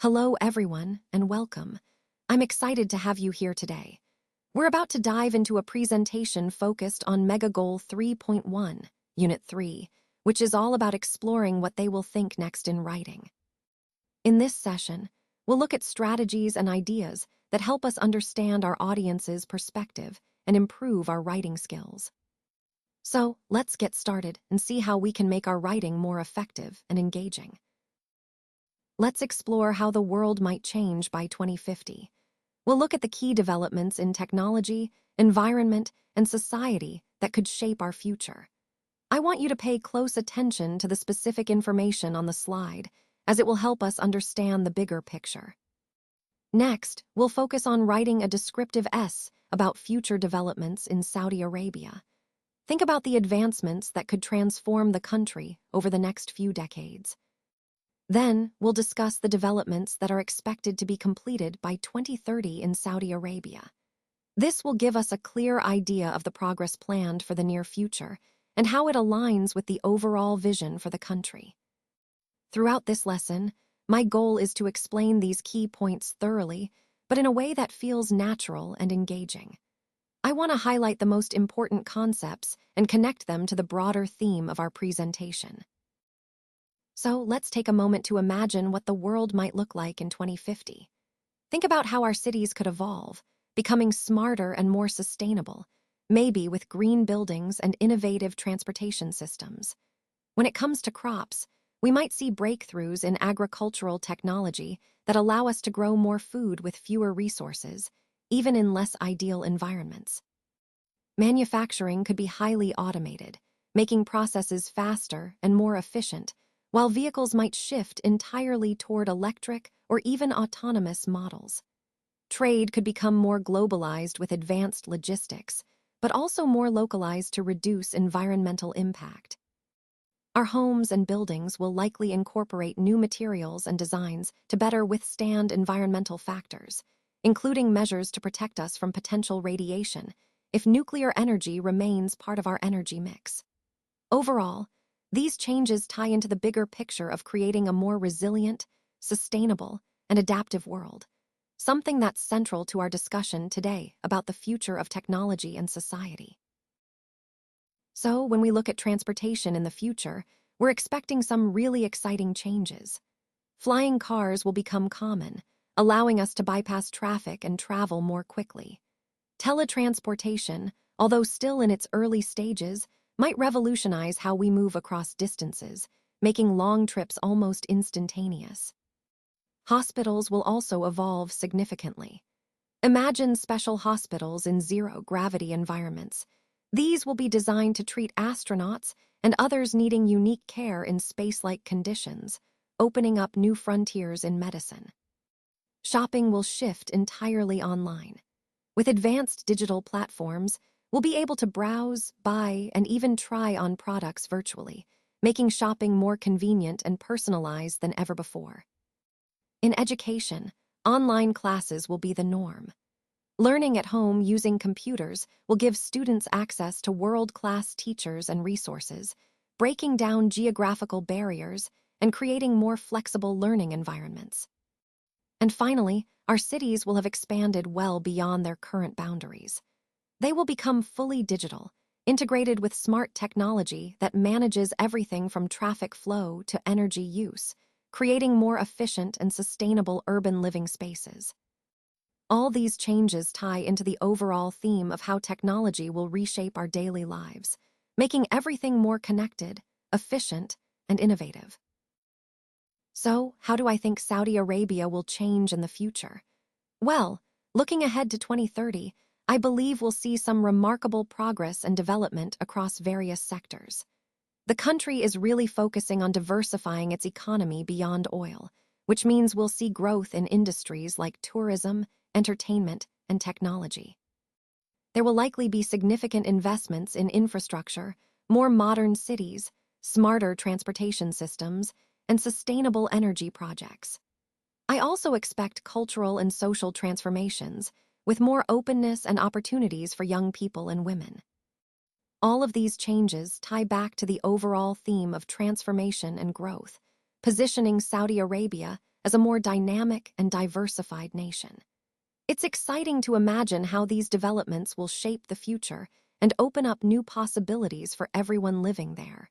Hello, everyone, and welcome. I'm excited to have you here today. We're about to dive into a presentation focused on Mega Goal 3.1, Unit 3, which is all about exploring what they will think next in writing. In this session, we'll look at strategies and ideas that help us understand our audience's perspective and improve our writing skills. So, let's get started and see how we can make our writing more effective and engaging. Let's explore how the world might change by 2050. We'll look at the key developments in technology, environment, and society that could shape our future. I want you to pay close attention to the specific information on the slide, as it will help us understand the bigger picture. Next, we'll focus on writing a descriptive essay about future developments in Saudi Arabia. Think about the advancements that could transform the country over the next few decades. Then, we'll discuss the developments that are expected to be completed by 2030 in Saudi Arabia. This will give us a clear idea of the progress planned for the near future and how it aligns with the overall vision for the country. Throughout this lesson, my goal is to explain these key points thoroughly, but in a way that feels natural and engaging. I want to highlight the most important concepts and connect them to the broader theme of our presentation. So let's take a moment to imagine what the world might look like in 2050. Think about how our cities could evolve, becoming smarter and more sustainable, maybe with green buildings and innovative transportation systems. When it comes to crops, we might see breakthroughs in agricultural technology that allow us to grow more food with fewer resources, even in less ideal environments. Manufacturing could be highly automated, making processes faster and more efficient, while vehicles might shift entirely toward electric or even autonomous models. Trade could become more globalized with advanced logistics, but also more localized to reduce environmental impact. Our homes and buildings will likely incorporate new materials and designs to better withstand environmental factors, including measures to protect us from potential radiation if nuclear energy remains part of our energy mix. Overall, these changes tie into the bigger picture of creating a more resilient, sustainable, and adaptive world, something that's central to our discussion today about the future of technology and society. So, when we look at transportation in the future, we're expecting some really exciting changes. Flying cars will become common, allowing us to bypass traffic and travel more quickly. Teletransportation, although still in its early stages, might revolutionize how we move across distances, making long trips almost instantaneous. Hospitals will also evolve significantly. Imagine special hospitals in zero-gravity environments. These will be designed to treat astronauts and others needing unique care in space-like conditions, opening up new frontiers in medicine. Shopping will shift entirely online. With advanced digital platforms, we'll be able to browse, buy, and even try on products virtually, making shopping more convenient and personalized than ever before. In education, online classes will be the norm. Learning at home using computers will give students access to world-class teachers and resources, breaking down geographical barriers and creating more flexible learning environments. And finally, our cities will have expanded well beyond their current boundaries. They will become fully digital, integrated with smart technology that manages everything from traffic flow to energy use, creating more efficient and sustainable urban living spaces. All these changes tie into the overall theme of how technology will reshape our daily lives, making everything more connected, efficient, and innovative. So, how do I think Saudi Arabia will change in the future? Well, looking ahead to 2030, I believe we'll see some remarkable progress and development across various sectors. The country is really focusing on diversifying its economy beyond oil, which means we'll see growth in industries like tourism, entertainment, and technology. There will likely be significant investments in infrastructure, more modern cities, smarter transportation systems, and sustainable energy projects. I also expect cultural and social transformations, with more openness and opportunities for young people and women. All of these changes tie back to the overall theme of transformation and growth, positioning Saudi Arabia as a more dynamic and diversified nation. It's exciting to imagine how these developments will shape the future and open up new possibilities for everyone living there.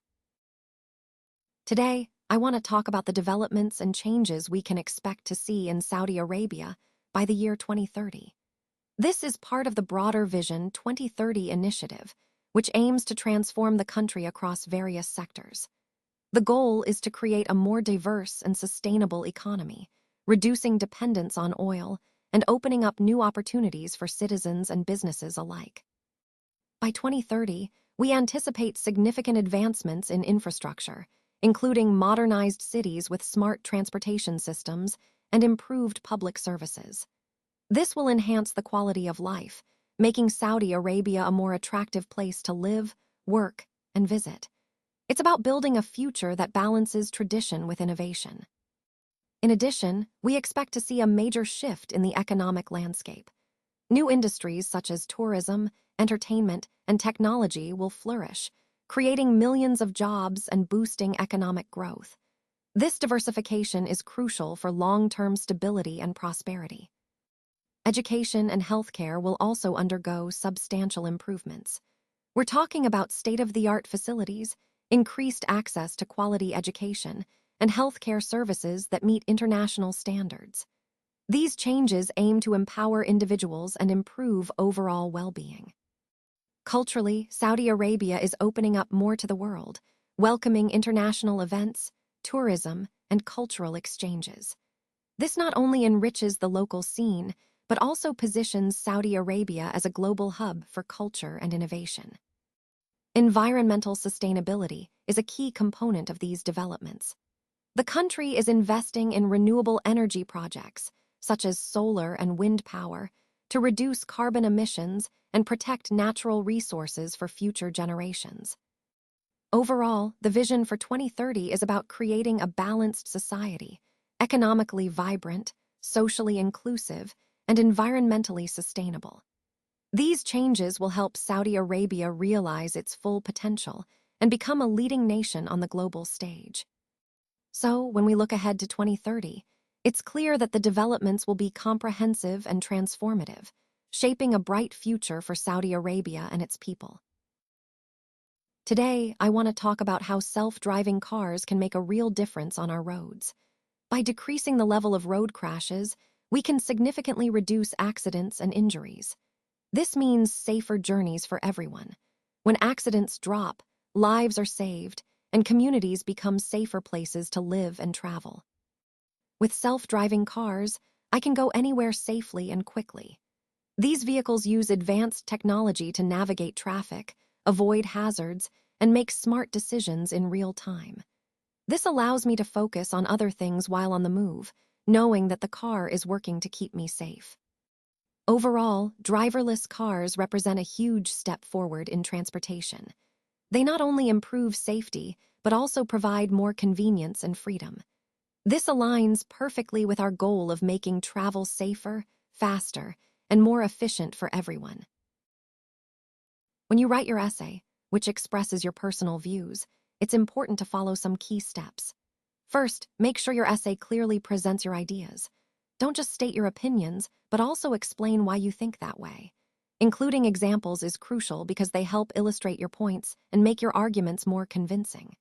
Today, I want to talk about the developments and changes we can expect to see in Saudi Arabia by the year 2030. This is part of the broader Vision 2030 initiative, which aims to transform the country across various sectors. The goal is to create a more diverse and sustainable economy, reducing dependence on oil and opening up new opportunities for citizens and businesses alike. By 2030, we anticipate significant advancements in infrastructure, including modernized cities with smart transportation systems and improved public services. This will enhance the quality of life, making Saudi Arabia a more attractive place to live, work, and visit. It's about building a future that balances tradition with innovation. In addition, we expect to see a major shift in the economic landscape. New industries such as tourism, entertainment, and technology will flourish, creating millions of jobs and boosting economic growth. This diversification is crucial for long-term stability and prosperity. Education and healthcare will also undergo substantial improvements. We're talking about state-of-the-art facilities, increased access to quality education, and healthcare services that meet international standards. These changes aim to empower individuals and improve overall well-being. Culturally, Saudi Arabia is opening up more to the world, welcoming international events, tourism, and cultural exchanges. This not only enriches the local scene, but also positions Saudi Arabia as a global hub for culture and innovation. Environmental sustainability is a key component of these developments. The country is investing in renewable energy projects, such as solar and wind power, to reduce carbon emissions and protect natural resources for future generations. Overall, the vision for 2030 is about creating a balanced society, economically vibrant, socially inclusive, and environmentally sustainable. These changes will help Saudi Arabia realize its full potential and become a leading nation on the global stage. So, when we look ahead to 2030, it's clear that the developments will be comprehensive and transformative, shaping a bright future for Saudi Arabia and its people. Today, I want to talk about how self-driving cars can make a real difference on our roads. By decreasing the level of road crashes, we can significantly reduce accidents and injuries. This means safer journeys for everyone. When accidents drop, lives are saved, and communities become safer places to live and travel. With self-driving cars, I can go anywhere safely and quickly. These vehicles use advanced technology to navigate traffic, avoid hazards, and make smart decisions in real time. This allows me to focus on other things while on the move, knowing that the car is working to keep me safe. Overall, driverless cars represent a huge step forward in transportation. They not only improve safety, but also provide more convenience and freedom. This aligns perfectly with our goal of making travel safer, faster, and more efficient for everyone. When you write your essay, which expresses your personal views, it's important to follow some key steps. First, make sure your essay clearly presents your ideas. Don't just state your opinions, but also explain why you think that way. Including examples is crucial because they help illustrate your points and make your arguments more convincing.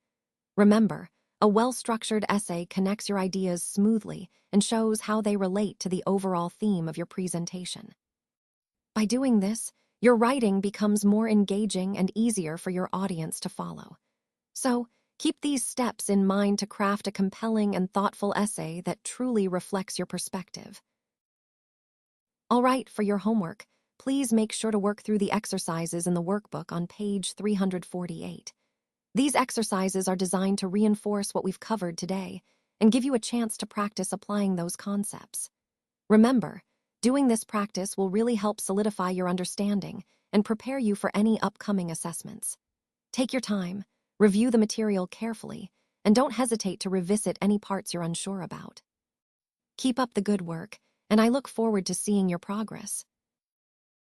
Remember, a well-structured essay connects your ideas smoothly and shows how they relate to the overall theme of your presentation. By doing this, your writing becomes more engaging and easier for your audience to follow. So, keep these steps in mind to craft a compelling and thoughtful essay that truly reflects your perspective. All right, for your homework, please make sure to work through the exercises in the workbook on page 348. These exercises are designed to reinforce what we've covered today and give you a chance to practice applying those concepts. Remember, doing this practice will really help solidify your understanding and prepare you for any upcoming assessments. Take your time, review the material carefully, and don't hesitate to revisit any parts you're unsure about. Keep up the good work, and I look forward to seeing your progress.